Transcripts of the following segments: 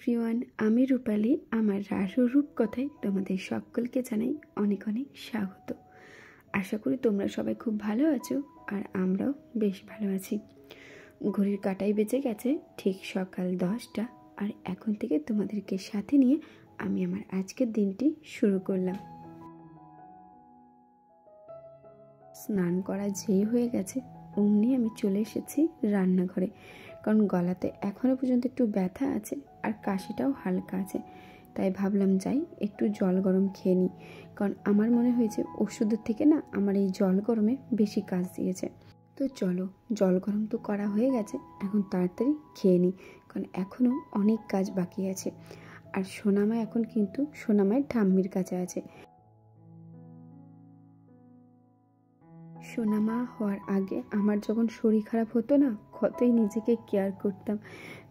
Everyone, আমি রূপালী। আমার রাসুর রূপকথায় তোমাদের সকলকে জানাই অনেক অনেক স্বাগত। আশা করি তোমরা সবাই খুব ভালো আছো, আর আমরাও বেশ ভালো আছি। ঘড়ির কাঁটায় বেজে গেছে ঠিক সকাল 10টা, আর এখন থেকে তোমাদেরকে সাথে নিয়ে আমি আমার আজকের দিনটি শুরু করলাম। স্নান করা যেই হয়ে গেছে অমনি আমি চলে এসেছি রান্নাঘরে, কারণ গলাতে এখনও পর্যন্ত একটু ব্যথা আছে আর কাশিটাও হালকা আছে। তাই ভাবলাম যাই একটু জল গরম খেয়ে নিই, কারণ আমার মনে হয়েছে ওষুধের থেকে না আমার এই জল গরমে বেশি কাজ দিয়েছে। তো চলো, জল গরম তো করা হয়ে গেছে, এখন তাড়াতাড়ি খেয়ে নিই, কারণ এখনও অনেক কাজ বাকি আছে। আর সোনামা এখন কিন্তু সোনামায়ের ঠাম্মির কাছে আছে। সোনামা হওয়ার আগে আমার যখন শরীর খারাপ হতো না, কতই নিজেকে কেয়ার করতাম।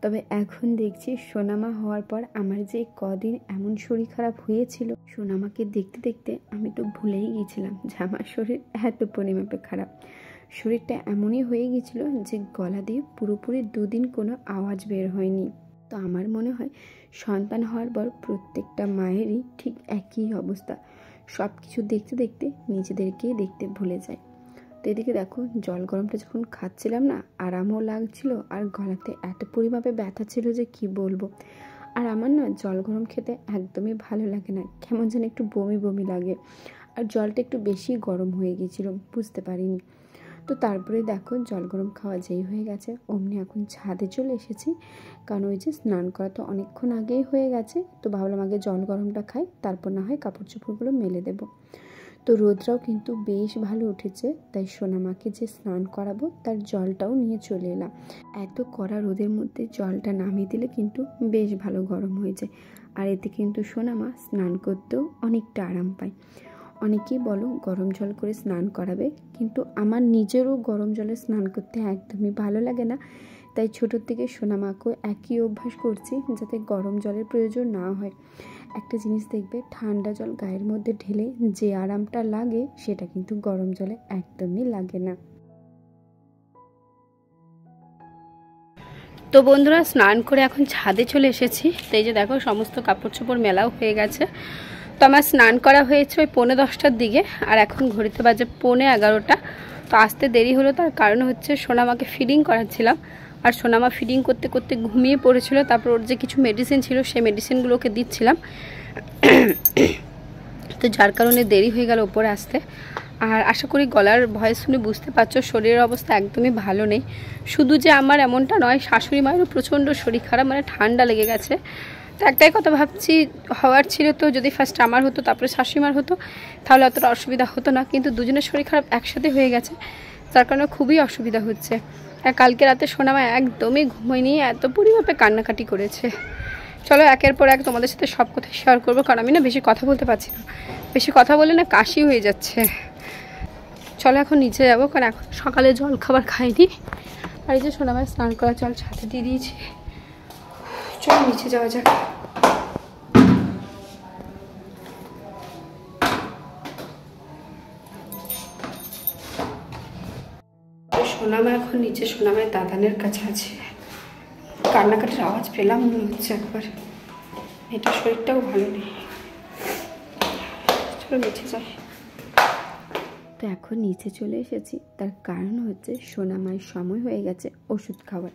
তবে এখন দেখছি সোনামা হওয়ার পর আমার যে কদিন এমন শরীর খারাপ হয়েছিল, সোনামাকে দেখতে দেখতে আমি তো ভুলেই গিয়েছিলাম যে আমার শরীর এত পরিমাপে খারাপ। শরীরটা এমনই হয়ে গিয়েছিল যে গলা দিয়ে পুরোপুরি 2 দিন কোনো আওয়াজ বের হয়নি। তো আমার মনে হয় সন্তান হওয়ার পর প্রত্যেকটা মায়েরই ঠিক একই অবস্থা, সব কিছু দেখতে দেখতে নিজেদেরকেই দেখতে ভুলে যায়। তো এদিকে দেখো, জল গরমটা যখন খাচ্ছিলাম না, আরামও লাগছিল আর গলাতে এত পরিমাপে ব্যথা ছিল যে কি বলবো। আর আমার না জল গরম খেতে একদমই ভালো লাগে না, কেমন যেন একটু বমি বমি লাগে, আর জলটা একটু বেশি গরম হয়ে গিয়েছিল, বুঝতে পারিনি। তো তারপরে দেখো জল গরম খাওয়া যেই হয়ে গেছে অমনি এখন ছাদে চলে এসেছি, কারণ ওই যে স্নান করা তো অনেকক্ষণ আগেই হয়ে গেছে। তো ভাবলাম আগে জল গরমটা খাই, তারপর না হয় কাপড় চোপড়গুলো মেলে দেবো। তো রোদটাও কিন্তু বেশ ভালো উঠেছে, তাই সোনামাকে যে স্নান করাবো তার জলটাও নিয়ে চলে এলাম। এত কড়া রোদের মধ্যে জলটা নামিয়ে দিলে কিন্তু বেশ ভালো গরম হয়ে যায়, আর এতে কিন্তু সোনামা স্নান করতেও অনেকটা আরাম পায়। অনেকেই বলো গরম জল করে স্নান করাবে, কিন্তু আমার নিজেরও গরম জলে স্নান করতে একদমই ভালো লাগে না। তাই ছোটোর থেকে সোনামাকেও একই অভ্যাস করছি যাতে গরম জলের প্রয়োজন না হয়। একটা জিনিস দেখবে, ঠান্ডা জল গায়ের মধ্যে ঢেলে যে আরামটা লাগে সেটা কিন্তু গরম জলে একদমই লাগে না। তো বন্ধুরা, স্নান করে এখন ছাদে চলে এসেছি। তো এই যে দেখো সমস্ত কাপড় চোপড় মেলাও হয়ে গেছে। তো আমার স্নান করা হয়েছে ওই 10:45টার দিকে, আর এখন ঘড়িতে বাজে 11:45। তো আসতে দেরি হলো, তার কারণ হচ্ছে সোনামাকে ফিডিং করাচ্ছিলাম, আর সোনামা ফিডিং করতে করতে ঘুমিয়ে পড়েছিল। তারপর ওর যে কিছু মেডিসিন ছিল সেই মেডিসিনগুলোকে দিচ্ছিলাম, তো যার কারণে দেরি হয়ে গেল ওপরে আসতে। আর আশা করি গলার ভয়েস শুনে বুঝতে পারছো শরীরের অবস্থা একদমই ভালো নেই। শুধু যে আমার এমনটা নয়, শাশুড়ি মায়েরও প্রচণ্ড শরীর খারাপ, মানে ঠান্ডা লেগে গেছে। তো একটাই কথা ভাবছি, হওয়ার ছিল তো যদি ফার্স্ট আমার হতো তারপরে শাশুড়ি মার হতো তাহলে অতটা অসুবিধা হতো না, কিন্তু দুজনের শরীর খারাপ একসাথে হয়ে গেছে, যার কারণে খুবই অসুবিধা হচ্ছে। আর কালকে রাতে সোনামা একদমই ঘুমোয়নি, এত পরিমাপে কান্নাকাটি করেছে। চলো একের পর এক তোমাদের সাথে সব কথা শেয়ার করবো, কারণ আমি না বেশি কথা বলতে পারছি না, বেশি কথা বলে না কাশি হয়ে যাচ্ছে। চলো এখন নিচে যাবো, কারণ এখন সকালে জল খাবার খাইনি। আর এই যে সোনামায় স্নান করা জল ছাদে দিয়ে দিয়েছি, চলো নিচে যাওয়া যাক। সোনামা এখন নিচে সোনামায় দাদানের কাছে আছে, কান্নাকাটির আওয়াজ পেলাম মনে হচ্ছে একবার, এটা শরীরটাও ভালো নেই। চলো নিচে যাই। তো এখন নিচে চলে এসেছি, তার কারণ হচ্ছে সোনামায়ের সময় হয়ে গেছে ওষুধ খাওয়ার।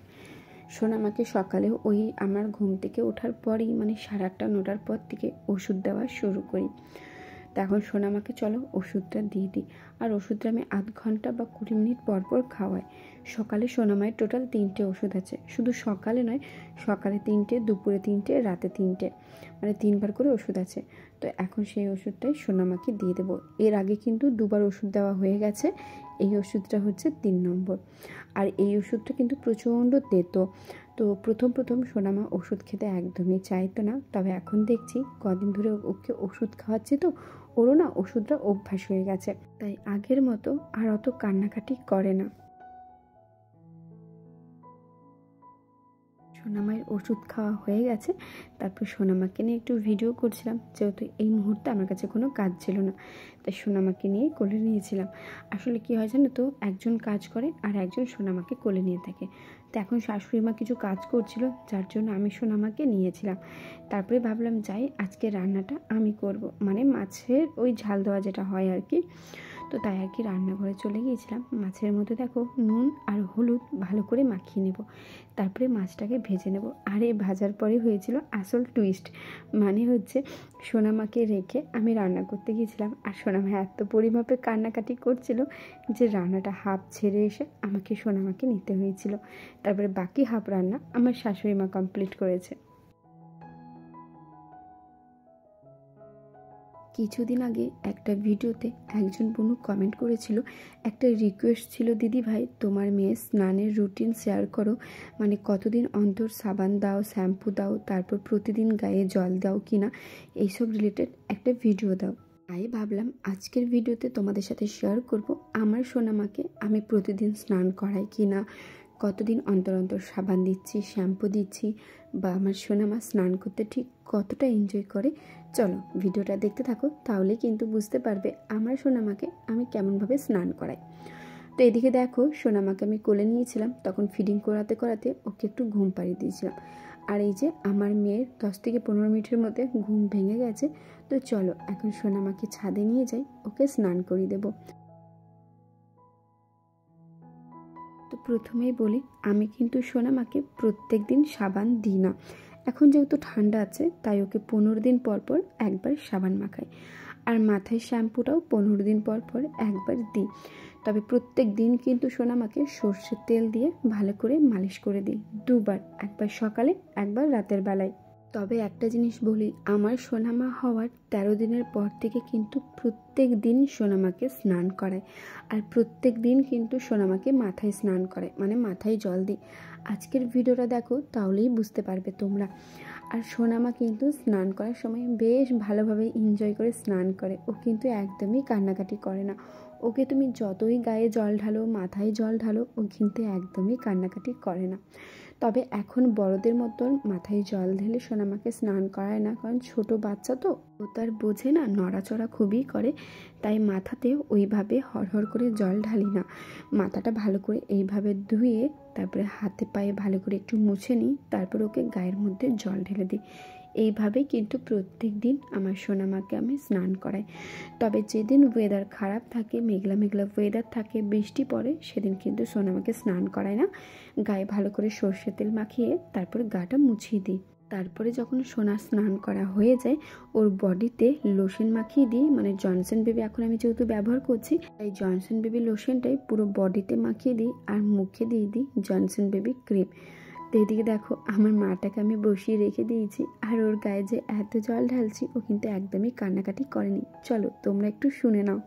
সোনামাকে সকালে ওই আমার ঘুম থেকে ওঠার পরই, মানে 8:30 9টার পর থেকে ওষুধ দেওয়া শুরু করি। তো এখন সোনামাকে চলো ওষুধটা দিয়ে দিই, আর ওষুধটা আমি আধ ঘন্টা বা 20 মিনিট পর পর খাওয়াই। সকালে সোনামায়ের টোটাল 3টে ওষুধ আছে, শুধু সকালে নয়, সকালে 3টে, দুপুরে 3টে, রাতে 3টে, মানে 3বার করে ওষুধ আছে। তো এখন সেই ওষুধটাই সোনামাকে দিয়ে দেবো। এর আগে কিন্তু 2বার ওষুধ দেওয়া হয়ে গেছে, এই ওষুধটা হচ্ছে 3 নম্বর। আর এই ওষুধটা কিন্তু প্রচণ্ড তেতো। তো প্রথম সোনামা ওষুধ খেতে একদমই চাইতো না, তবে এখন দেখছি কদিন ধরে ওকে ওষুধ খাওয়াচ্ছি তো ওরও না ওষুধটা অভ্যাস হয়ে গেছে, তাই আগের মতো আর অত কান্নাকাটি করে না। সোনামায়ের ওষুধ খাওয়া হয়ে গেছে, তারপর সোনামাকে নিয়ে একটু ভিডিও করছিলাম, যেহেতু এই মুহূর্তে আমার কাছে কোনো কাজ ছিল না, তাই সোনামাকে নিয়ে কোলে নিয়েছিলাম। আসলে কি হয় জানো তো, একজন কাজ করে আর একজন সোনামাকে কোলে নিয়ে থাকে। তো এখন শাশুড়ি মা কিছু কাজ করছিল, যার জন্য আমি সোনামাকে নিয়েছিলাম। তারপরে ভাবলাম যাই আজকে রান্নাটা আমি করব, মানে মাছের ওই ঝাল দেওয়া যেটা হয় আর কি। তো তাই আর কি রান্নাঘরে চলে গিয়েছিলাম। মাছের মধ্যে দেখো নুন আর হলুদ ভালো করে মাখিয়ে নেব, তারপরে মাছটাকে ভেজে নেব। আর এই ভাজার পরে হয়েছিল আসল টুইস্ট, মানে হচ্ছে সোনামাকে রেখে আমি রান্না করতে গিয়েছিলাম, আর সোনামা এত পরিমাপে কান্নাকাটি করছিল যে রান্নাটা হাফ ছেড়ে এসে আমাকে সোনামাকে নিতে হয়েছিল। তারপরে বাকি হাফ রান্না আমার শাশুড়ি মা কমপ্লিট করেছে। কিছুদিন আগে একটা ভিডিওতে একজন বোনু কমেন্ট করেছিল, একটা রিকোয়েস্ট ছিল, দিদি ভাই তোমার মেয়ে স্নানের রুটিন শেয়ার করো, মানে কতদিন অন্তর সাবান দাও, শ্যাম্পু দাও, তারপর প্রতিদিন গায়ে জল দাও কিনা, এইসব রিলেটেড একটা ভিডিও দাও। তাই ভাবলাম আজকের ভিডিওতে তোমাদের সাথে শেয়ার করব আমার সোনামাকে আমি প্রতিদিন স্নান করাই কিনা, কতদিন অন্তর অন্তর সাবান দিচ্ছি, শ্যাম্পু দিচ্ছি, বা আমার সোনামা স্নান করতে ঠিক কতটা এনজয় করে। চলো ভিডিওটা দেখতে থাকো, তাহলে কিন্তু বুঝতে পারবে আমার সোনামাকে আমি কেমনভাবে স্নান করাই। তো এদিকে দেখো সোনামাকে আমি কোলে নিয়েছিলাম, তখন ফিডিং করাতে করাতে ওকে একটু ঘুম পাড়িয়ে দিয়েছিলাম। আর এই যে আমার মেয়ের 10 থেকে 15 মিনিটের মধ্যে ঘুম ভেঙে গেছে। তো চলো এখন সোনামাকে ছাদে নিয়ে যাই, ওকে স্নান করিয়ে দেবো। তো প্রথমেই বলি আমি কিন্তু সোনামাকে প্রত্যেক দিন সাবান দিই না। এখন যেহেতু ঠান্ডা আছে তাই ওকে 15 দিন পর পর একবার সাবান মাখাই, আর মাথায় শ্যাম্পুটাও 15 দিন পর পর একবার দিই। তবে প্রত্যেক দিন কিন্তু সোনামাকে সর্ষের তেল দিয়ে ভালো করে মালিশ করে দিই, দুবার, একবার সকালে একবার রাতের বেলায়। তবে একটা জিনিস বলি, আমার সোনামা হওয়ার 13 দিনের পর থেকে কিন্তু প্রত্যেক দিন সোনামাকে স্নান করায়, আর প্রত্যেক দিন কিন্তু সোনামাকে মাথায় স্নান করায়, মানে মাথায় জল দিই। আজকের ভিডিওটা দেখো তাহলেই বুঝতে পারবে তোমরা। আর সোনামা কিন্তু স্নান করার সময় বেশ ভালোভাবে এনজয় করে স্নান করে, ও কিন্তু একদমই কান্নাকাটি করে না। ওকে তুমি যতই গায়ে জল ঢালো, মাথায় জল ঢালো, ও কিন্তু একদমই কান্নাকাটি করে না। তবে এখন বড়দের মতন মাথায় জল ঢেলে সোনামাকে স্নান করায় না, কারণ ছোট বাচ্চা তো, ও তার বোঝে না, নড়াচড়া খুবই করে, তাই মাথাতে ওইভাবে হরহর করে জল ঢালি না। মাথাটা ভালো করে এইভাবে ধুয়ে তারপরে হাতে পায়ে ভালো করে একটু মুছে নিই, তারপর ওকে গায়ের মধ্যে জল ঢেলে দিই। এইভাবেই কিন্তু প্রত্যেক দিন আমার সোনামাকে আমি স্নান করাই। তবে যেদিন ওয়েদার খারাপ থাকে, মেঘলা মেঘলা ওয়েদার থাকে, বৃষ্টি পড়ে, সেদিন কিন্তু সোনামাকে স্নান করাই না। গায়ে ভালো করে সর্ষের তেল মাখিয়ে তারপর গাটা মুছিয়ে দিই। তারপরে যখন সোনার স্নান করা হয়ে যায় ওর বডিতে লোশন মাখিয়ে দিই, মানে জনসন বেবি এখন আমি যেহেতু ব্যবহার করছি তাই জনসন বেবি লোশনটাই পুরো বডিতে মাখিয়ে দিই, আর মুখে দিয়ে দিই জনসন বেবি ক্রিম। তো এদিকে দেখো আমার মাটাকে আমি বসিয়ে রেখে দিয়েছি, আর ওর গায়ে যে এত জল ঢালছি ও কিন্তু একদমই কান্নাকাটি করেনি। চলো তোমরা একটু শুনে নাও।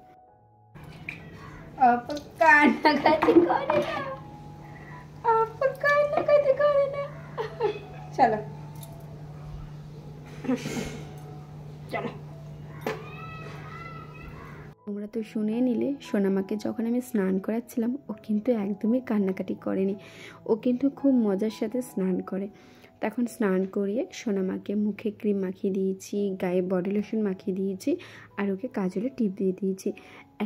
কান্নাকাটি করে না, কান্নাকাটি করে না, চলো চলো। তোমরা তো শুনে নিলে সোনামাকে যখন আমি স্নান করাচ্ছিলাম ও কিন্তু একদমই কান্নাকাটি করেনি, ও কিন্তু খুব মজার সাথে স্নান করে। তখন স্নান করিয়ে সোনামাকে মুখে ক্রিম মাখিয়ে দিয়েছি, গায়ে বডি লোশন মাখিয়ে দিয়েছি, আর ওকে কাজলে টিপ দিয়ে দিয়েছি।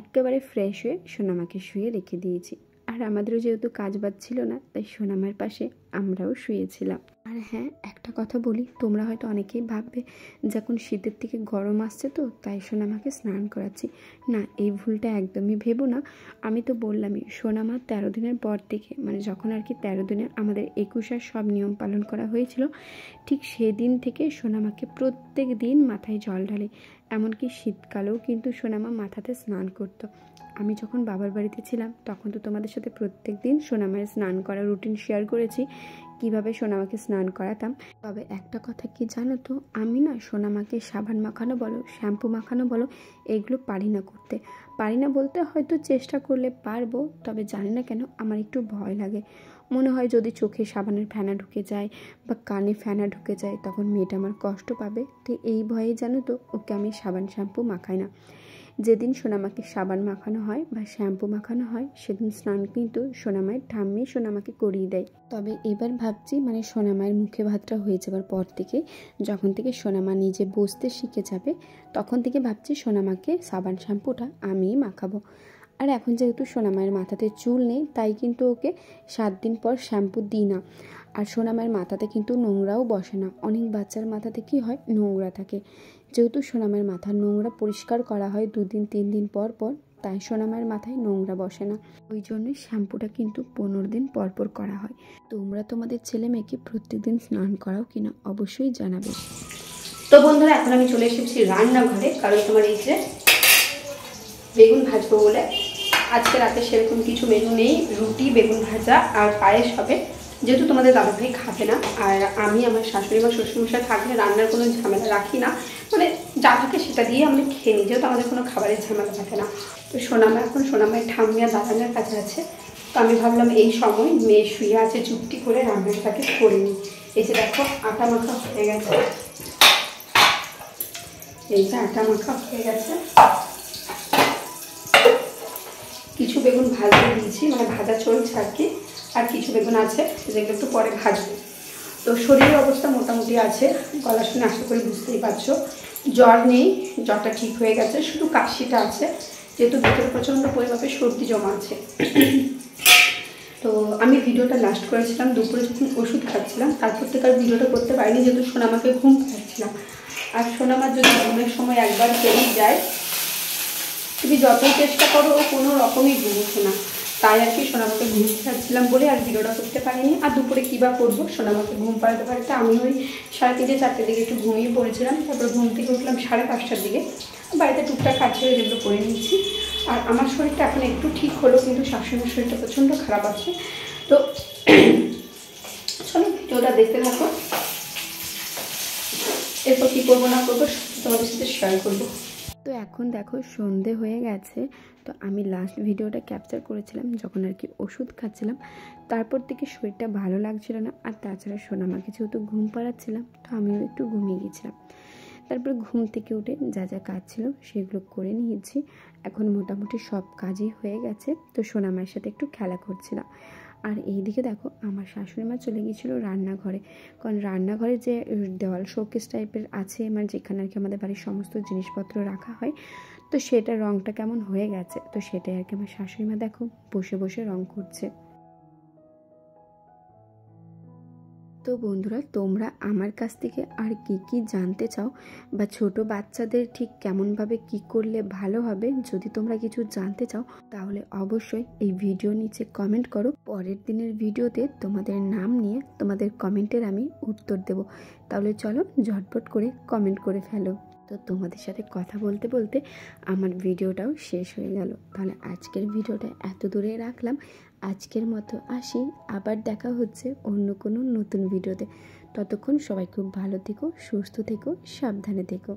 একেবারে ফ্রেশ হয়ে সোনামাকে শুয়ে রেখে দিয়েছি। আর আমাদেরও যেহেতু কাজ বাজ ছিল না তাই সোনামার পাশে আমরাও শুয়েছিলাম। আর হ্যাঁ একটা কথা বলি, তোমরা হয়তো অনেকেই ভাববে যখন শীতের থেকে গরম আসছে তো তাই সোনামাকে স্নান করাচ্ছি। না, এই ভুলটা একদমই ভেবো না। আমি তো বললামই সোনামা 13 দিনের পর থেকে, মানে যখন আর কি 13 দিনের আমাদের 21 সব নিয়ম পালন করা হয়েছিল, ঠিক সেদিন থেকে সোনামাকে প্রত্যেক দিন মাথায় জল ঢালি। এমনকি শীতকালেও কিন্তু সোনামা মাথাতে স্নান করতো। আমি যখন বাবার বাড়িতে ছিলাম তখন তো তোমাদের সাথে প্রত্যেক দিন সোনামায়ের স্নান করার রুটিন শেয়ার করেছি, কিভাবে সোনামাকে স্নান করাতাম। তবে একটা কথা কি জানো তো, আমি না সোনামাকে সাবান মাখানো বলো, শ্যাম্পু মাখানো বলো, এগুলো পারি না করতে। পারি না বলতে হয়তো চেষ্টা করলে পারবো, তবে জানি না কেন আমার একটু ভয় লাগে। মনে হয় যদি চোখে সাবানের ফেনা ঢুকে যায় বা কানে ফেনা ঢুকে যায় তখন মেয়েটা আমার কষ্ট পাবে। তো এই ভয়ে জানো তো ওকে আমি সাবান শ্যাম্পু মাখাই না। যেদিন সোনামাকে সাবান মাখানো হয় বা শ্যাম্পু মাখানো হয় সেদিন স্নান কিন্তু সোনামায়ের ঠাম্মি সোনামাকে করিয়ে দেয়। তবে এবার ভাবছি, মানে সোনামায়ের মুখে ভাতটা হয়ে যাওয়ার পর থেকে, যখন থেকে সোনামা নিজে বসতে শিখে যাবে তখন থেকে ভাবছি সোনামাকে সাবান শ্যাম্পুটা আমিই মাখাবো। আর এখন যেহেতু সোনামায়ের মাথাতে চুল নেই, তাই কিন্তু ওকে 7 দিন পর শ্যাম্পু দিই না। আর সোনামায়ের মাথাতে কিন্তু নোংরাও বসে না। অনেক বাচ্চার মাথাতে কি হয়, নোংরা থাকে। যেহেতু সোনামায়ের মাথা নোংরা পরিষ্কার করা হয় 2 দিন 3 দিন পর পর, তাই সোনামায়ের মাথায় নোংরা বসে না। ওই জন্যই শ্যাম্পুটা কিন্তু 15 দিন পর পর করা হয়। তোমরা তোমাদের ছেলে মেয়েকে প্রত্যেকদিন স্নান করাও কিনা অবশ্যই জানাবে। তো বন্ধুরা, এখন আমি চলে এসেছি রান্নাঘরে, কারণ তোমার এই যে বেগুন ভাজবো বলে। আজকে রাতে সেরকম কিছু মেনু নেই, রুটি, বেগুন ভাজা আর পায়েস হবে, যেহেতু তোমাদের দাদাভাই খাবে না। আর আমি আমার শাশুড়ি বা শ্বশুরমশাই থাকলে রান্নার কোনো ঝামেলা রাখি না, মানে যা থাকে সেটা দিয়ে আমরা খেয়ে নিই, যেহেতু আমাদের কোনো খাবারের ঝামেলা থাকে না। তো সোনামা এখন সোনামায়ের ঠাম্মিয়া দাদানের কাছে আছে, তো আমি ভাবলাম এই সময় মেয়ে শুয়ে আছে চুপটি করে রান্নাটাকে করে নিই। এই যে দেখো আটা মাখা হয়ে গেছে, এই যে আটা মাখা হয়ে গেছে। কিছু বেগুন ভাজতে দিয়েছি, মানে ভাজা চলছে আর কি, আর কিছু বেগুন আছে যেগুলো একটু পরে ভাজবো। তো শরীরের অবস্থা মোটামুটি আছে, গলা শুনে আশা করি বুঝতেই পারছো। জ্বর নেই, জ্বরটা ঠিক হয়ে গেছে, শুধু কাশিটা আছে, যেহেতু ভিতরে প্রচণ্ড পরিমাপে সর্দি জমা আছে। তো আমি ভিডিওটা লাস্ট করেছিলাম দুপুরে যখন ওষুধ খাচ্ছিলাম, তারপর থেকে আর ভিডিওটা করতে পারিনি, যেহেতু সোনামাকে ঘুম পাচ্ছিলাম। আর সোনামার যদি ঘুমের সময় একবার পেরিয়ে যায়, তুমি যতই চেষ্টা করো ও কোনো রকমই ঘুমোচ্ছে না, তাই আর কি সোনামাকে ঘুম পাচ্ছিলাম বলে আর ভিডিওটা করতে পারিনি। আর দুপুরে কী বা করবো, সোনামাকে ঘুম পাড়াতে পারতে আমি ওই 3:30 4টের দিকে একটু ঘুমিয়ে পড়েছিলাম। তারপর ঘুম থেকে উঠলাম 5:30টার দিকে, বাড়িতে টুকটাক কাজ ছেড়ে যেগুলো করে নিচ্ছি। আর আমার শরীরটা এখন একটু ঠিক হলো, কিন্তু শাশুড়ির শরীরটা প্রচণ্ড খারাপ আছে। তো চলো ভিডিওটা দেখতে থাকো, এরপর কী করবো না করবো তোমাদের সাথে শেয়ার করবো। তো এখন দেখো সন্ধে হয়ে গেছে। তো আমি লাস্ট ভিডিওটা ক্যাপচার করেছিলাম যখন আর কি ওষুধ খাচ্ছিলাম, তারপর থেকে শরীরটা ভালো লাগছিল না। আর তাছাড়া সোনামাকে যেহেতু ঘুম পাড়াচ্ছিলাম, তো আমিও একটু ঘুমিয়ে গেছিলাম। তারপর ঘুম থেকে উঠে যা যা কাজ ছিল সেগুলো করে নিয়েছি। এখন মোটামুটি সব কাজই হয়ে গেছে। তো সোনামায়ের সাথে একটু খেলা করছিলাম। আর এইদিকে দেখো আমার শাশুড়ি মা চলে গিয়েছিলো রান্নাঘরে, কারণ রান্নাঘরে যে দেওয়াল শোকেস টাইপের আছে, মানে যেখানে আর কি আমাদের বাড়ির সমস্ত জিনিসপত্র রাখা হয়, তো সেটা রঙটা কেমন হয়ে গেছে, তো সেটাই আর কি আমার শাশুড়ি মা দেখো বসে বসে রং করছে। তো বন্ধুরা, তোমরা আমার কাছ থেকে আর কি জানতে চাও, বা ছোট বাচ্চাদের ঠিক কেমনভাবে কি করলে ভালো হবে, যদি তোমরা কিছু জানতে চাও তাহলে অবশ্যই এই ভিডিও নিচে কমেন্ট করো। পরের দিনের ভিডিওতে তোমাদের নাম নিয়ে তোমাদের কমেন্টের আমি উত্তর দেব। তাহলে চলো ঝটপট করে কমেন্ট করে ফেলো। তো তোমাদের সাথে কথা বলতে বলতে আমার ভিডিওটাও শেষ হয়ে গেল। তাহলে আজকের ভিডিওটা এত দূরে রাখলাম। আজকের মতো আসি, আবার দেখা হচ্ছে অন্য কোনো নতুন ভিডিওতে। ততক্ষণ সবাই খুব ভালো থেকো, সুস্থ থেকো, সাবধানে থেকো।